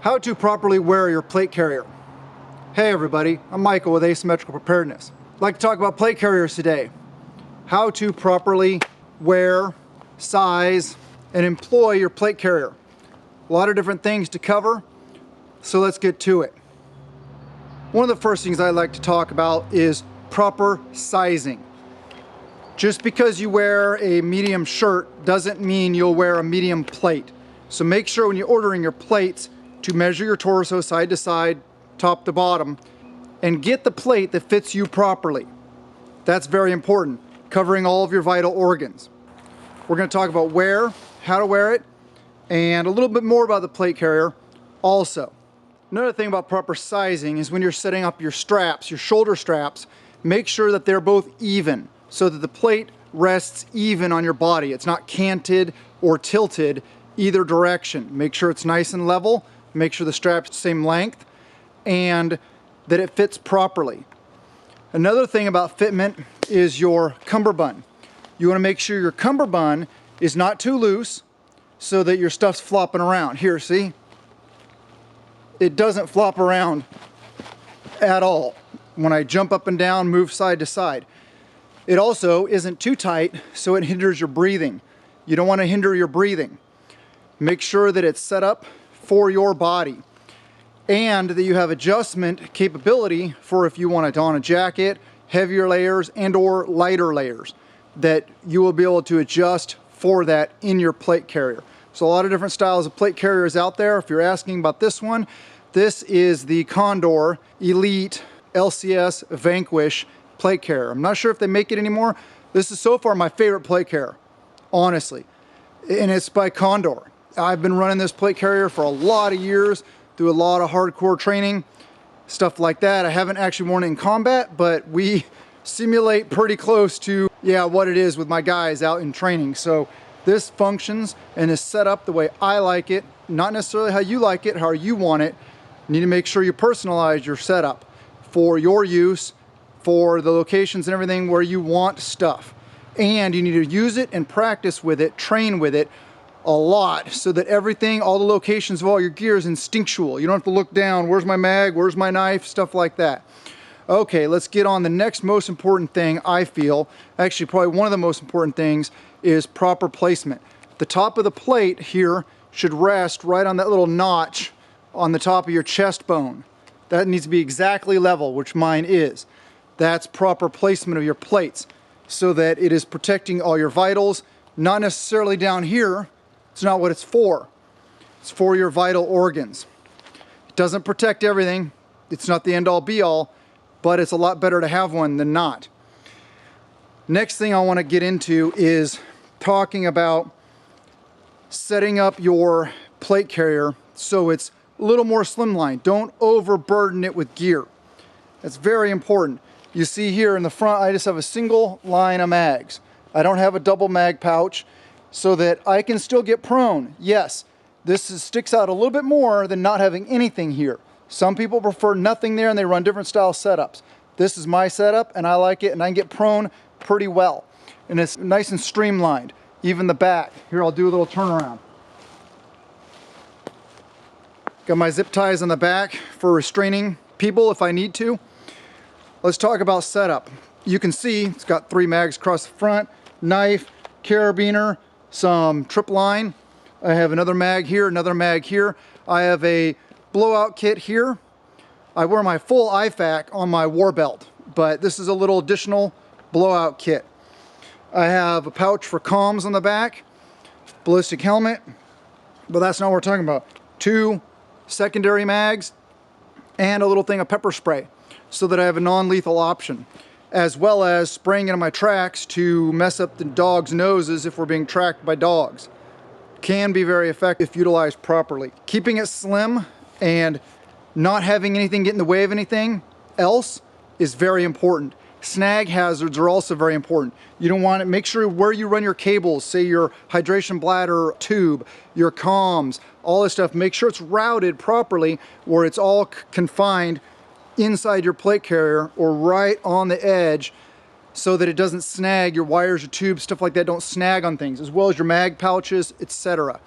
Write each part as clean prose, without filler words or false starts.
How to properly wear your plate carrier. Hey everybody, I'm Michael with Asymmetrical Preparedness. I'd like to talk about plate carriers today. How to properly wear, size, and employ your plate carrier. A lot of different things to cover, so let's get to it. One of the first things I like to talk about is proper sizing. Just because you wear a medium shirt doesn't mean you'll wear a medium plate. So make sure when you're ordering your plates to measure your torso side to side, top to bottom, and get the plate that fits you properly. That's very important, covering all of your vital organs. We're going to talk about how to wear it, and a little bit more about the plate carrier also. Another thing about proper sizing is when you're setting up your straps, your shoulder straps, make sure that they're both even so that the plate rests even on your body. It's not canted or tilted either direction. Make sure it's nice and level. Make sure the strap's the same length and that it fits properly. Another thing about fitment is your cummerbund. You want to make sure your cummerbund is not too loose so that your stuff's flopping around. Here, see? It doesn't flop around at all when I jump up and down, move side to side. It also isn't too tight so it hinders your breathing. You don't want to hinder your breathing. Make sure that it's set up for your body and that you have adjustment capability for if you want to don a jacket, heavier layers and or lighter layers, that you will be able to adjust for that in your plate carrier. So a lot of different styles of plate carriers out there. If you're asking about this one, this is the Condor Elite LCS Vanquish plate carrier. I'm not sure if they make it anymore. This is so far my favorite plate carrier, honestly, and it's by Condor. I've been running this plate carrier for a lot of years, do a lot of hardcore training, stuff like that. I haven't actually worn it in combat, but we simulate pretty close to, what it is with my guys out in training. So this functions and is set up the way I like it, not necessarily how you like it, how you want it. You need to make sure you personalize your setup for your use, for the locations and everything where you want stuff. And you need to use it and practice with it, train with it a lot so that everything, all the locations of all your gear is instinctual. You don't have to look down, where's my mag, where's my knife, stuff like that. Okay, let's get on the next most important thing I feel. Actually, probably one of the most important things is proper placement. The top of the plate here should rest right on that little notch on the top of your chest bone. That needs to be exactly level, which mine is. That's proper placement of your plates so that it is protecting all your vitals, not necessarily down here. It's not what it's for. It's for your vital organs. It doesn't protect everything. It's not the end-all be-all, but it's a lot better to have one than not. Next thing I want to get into is talking about setting up your plate carrier so it's a little more slimline. Don't overburden it with gear. That's very important. You see here in the front, I just have a single line of mags. I don't have a double mag pouch so that I can still get prone. Yes, sticks out a little bit more than not having anything here. Some people prefer nothing there and they run different style setups. This is my setup and I like it and I can get prone pretty well. And it's nice and streamlined. Even the back. Here, I'll do a little turnaround. Got my zip ties on the back for restraining people if I need to. Let's talk about setup. You can see it's got 3 mags across the front, knife, carabiner, some trip line. I have another mag here, another mag here. I have a blowout kit here. I wear my full IFAK on my war belt, but this is a little additional blowout kit. I have a pouch for comms on the back, ballistic helmet, but that's not what we're talking about. 2 secondary mags and a little thing of pepper spray so that I have a non-lethal option, as well as spraying into my tracks to mess up the dogs' noses if we're being tracked by dogs. Can be very effective if utilized properly. Keeping it slim and not having anything get in the way of anything else is very important. Snag hazards are also very important. You don't want to make sure where you run your cables, say your hydration bladder tube, your comms, all this stuff, make sure it's routed properly where it's all confined inside your plate carrier or right on the edge so that it doesn't snag your wires, your tubes, stuff like that don't snag on things, as well as your mag pouches, etc.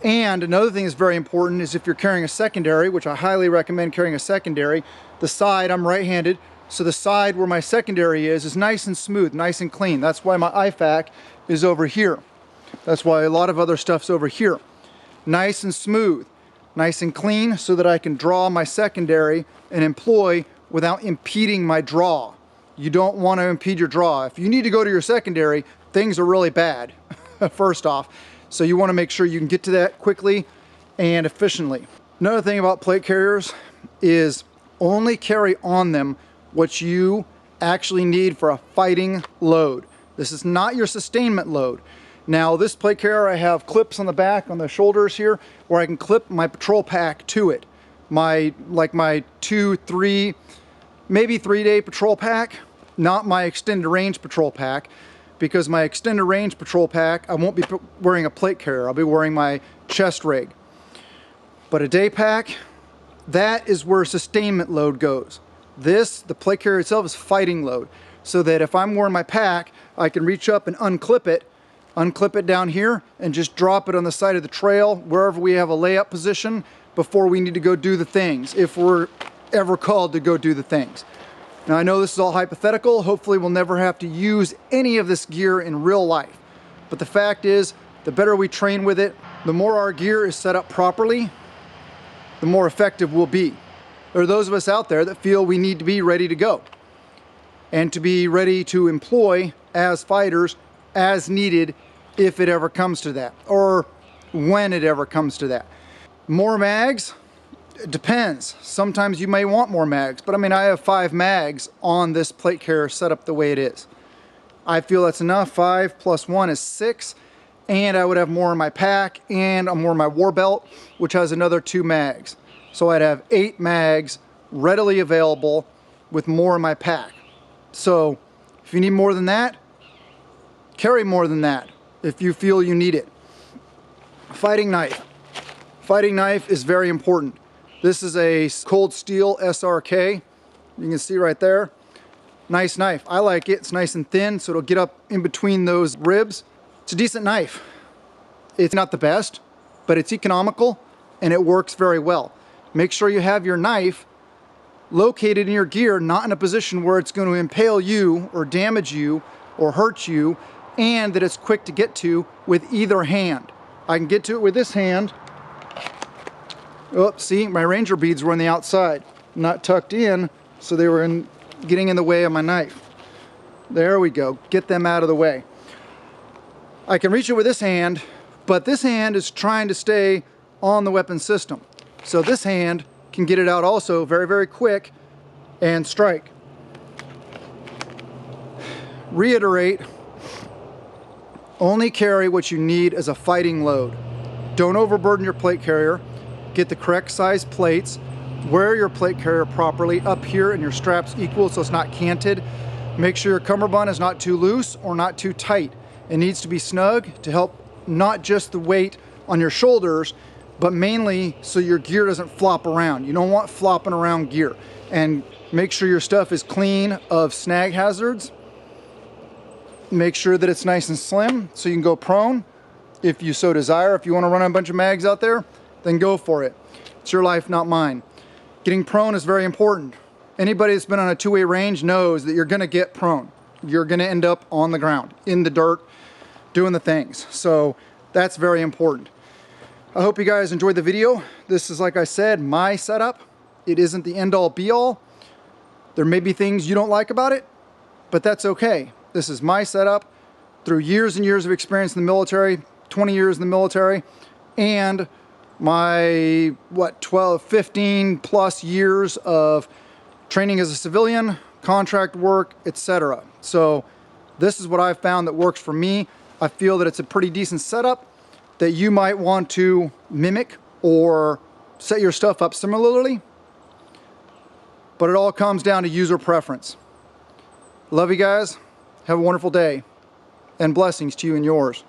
And another thing that's very important is if you're carrying a secondary, which I highly recommend carrying a secondary, the side, I'm right-handed, so the side where my secondary is nice and smooth, nice and clean. That's why my IFAK is over here. That's why a lot of other stuff's over here. Nice and smooth, nice and clean, so that I can draw my secondary and employ without impeding my draw. You don't want to impede your draw. If you need to go to your secondary, things are really bad, first off. So you want to make sure you can get to that quickly and efficiently. Another thing about plate carriers is only carry on them what you actually need for a fighting load. This is not your sustainment load. Now this plate carrier, I have clips on the back, on the shoulders here, where I can clip my patrol pack to it. My 2, 3, maybe 3-day patrol pack, not my extended range patrol pack, because my extended range patrol pack, I won't be wearing a plate carrier, I'll be wearing my chest rig. But a day pack, that is where sustainment load goes. This, the plate carrier itself, is fighting load, so that if I'm wearing my pack, I can reach up and unclip it down here, and just drop it on the side of the trail, wherever we have a layup position, before we need to go do the things, if we're ever called to go do the things. Now I know this is all hypothetical, hopefully we'll never have to use any of this gear in real life. But the fact is, the better we train with it, the more our gear is set up properly, the more effective we'll be. There are those of us out there that feel we need to be ready to go, and to be ready to employ as fighters as needed if it ever comes to that, or when it ever comes to that. More mags? It depends. Sometimes you may want more mags, but I mean, I have 5 mags on this plate carrier set up the way it is. I feel that's enough. 5 plus 1 is 6, and I would have more in my pack, and more in my war belt, which has another 2 mags. So I'd have 8 mags readily available with more in my pack. So if you need more than that, carry more than that if you feel you need it. Fighting knife. Fighting knife is very important. This is a cold steel SRK. You can see right there. Nice knife. I like it. It's nice and thin, so it'll get up in between those ribs. It's a decent knife. It's not the best, but it's economical and it works very well. Make sure you have your knife located in your gear, not in a position where it's going to impale you or damage you or hurt you, and that it's quick to get to with either hand. I can get to it with this hand. Oh, see, my ranger beads were on the outside, not tucked in, so they were getting in the way of my knife. There we go, get them out of the way. I can reach it with this hand, but this hand is trying to stay on the weapon system. So this hand can get it out also very, very quick and strike. Reiterate, only carry what you need as a fighting load. Don't overburden your plate carrier. Get the correct size plates. Wear your plate carrier properly up here and your straps equal so it's not canted. Make sure your cummerbund is not too loose or not too tight. It needs to be snug to help not just the weight on your shoulders, but mainly so your gear doesn't flop around. You don't want flopping around gear. And make sure your stuff is clean of snag hazards. Make sure that it's nice and slim so you can go prone if you so desire. If you want to run a bunch of mags out there, then go for it. It's your life, not mine. Getting prone is very important. Anybody that's been on a 2-way range knows that you're going to get prone. You're going to end up on the ground, in the dirt, doing the things. So that's very important. I hope you guys enjoyed the video. This is, like I said, my setup. It isn't the end-all be-all. There may be things you don't like about it, but that's okay. This is my setup through years and years of experience in the military, 20 years in the military, and my 15 plus years of training as a civilian, contract work, etc. So this is what I've found that works for me. I feel that it's a pretty decent setup that you might want to mimic or set your stuff up similarly, but it all comes down to user preference. Love you guys. Have a wonderful day, and blessings to you and yours.